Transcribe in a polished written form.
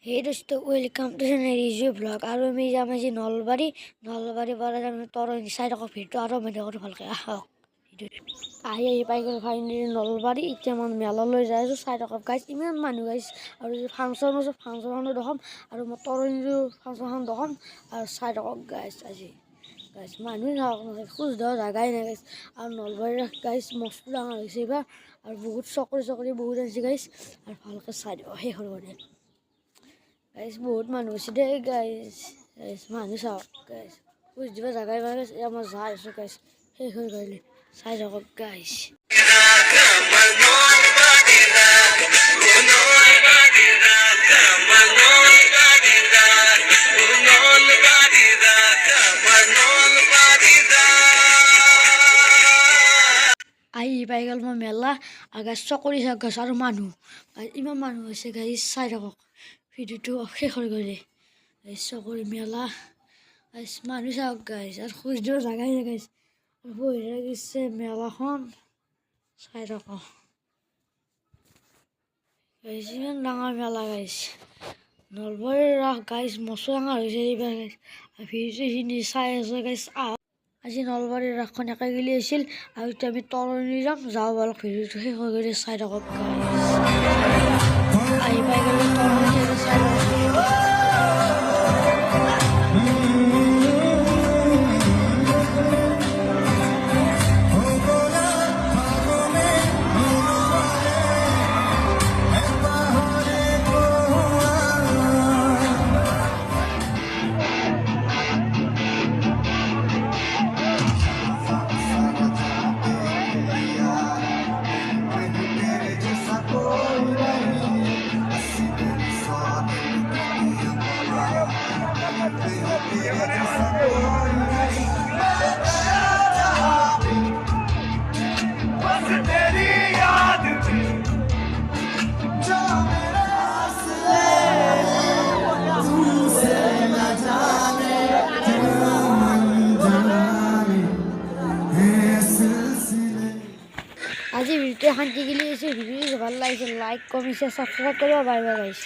Hey dosto, welcome to Review Vlog. আৰু আমি যাম আজি নলবাৰী পৰা যাম তৰণী চাই থকা ভিডিঅ'টো আৰু মানে কৰি ভালকৈ আহক। আহি পাই গ'ল ফাইনেলি নলবাৰী। এতিয়া মই মেলালৈ যাই আছোঁ চাই থকা গাইছ, ইমান মানুহ গাইছ। আৰু ফাংচনো দেখাম আৰু মই তৰণীৰো ফাংচনখন দেখাম আৰু চাই থকা গাইছ আজি গাইছ মানুহ চাওক নহয়, খোজ ধৰা জাগাই নাই গাইছ। আৰু নলবাৰীৰ গাইছ মস্ত ডাঙৰ হৈছে এইবাৰ আৰু বহুত চকৰি বহুত আছে গাইছ। আৰু ভালকৈ চাই দিব শেষ কৰি গাইছ বহুত মানুহ হৈছে দেই গাইছ মানুহ চাওক গাইছ, খোজ দিব জাগাই পাই গাইছ। মই যাই আছোঁ গাইছ শেষ হৈ গ'লে চাই থাকক গাইছ। আহি পাই গ'ল মই মেলা আৰু গাইছ চকৰি চাওক গাইছ আৰু মানুহ ইমান মানুহ হৈছে গাইছ চাই থাকক ভিডিঅ'টো শেষ হৈ গ'লে গাইছ চকৰি মেলা গাইছ মানুহ চাওক গাইছ আৰু খোজ দিব জাগাই নাই গাইছ। বহি লাগিছে মেলাখন চাই থাকক গাইছ ইমান ডাঙৰ মেলা গাইছ নলবাৰীৰ ৰাস গাইছ মস্ত ডাঙৰ হৈছে এইবাৰ গাইছ। ভিডিঅ'খিনি চাই আছো গাইছ আজি নলবাৰীৰ ৰাসখন একে গিলি আছিল আৰু এতিয়া আমি তৰণী যাওঁ বলক ভিডিঅ'টো শেষ হৈ গ'লে চাই থাকক গাইছ। আহি পাই গ'লে তৰণী চাই থাকক ভিডিঅ'টো। আজি ভিডিঅ'টো শান্তি গিলি আছে। ভিডিঅ'টো ভাল লাগিছে লাইক কমেণ্ট সাবস্ক্রাইব কৰিব পাৰিবা গাইছ।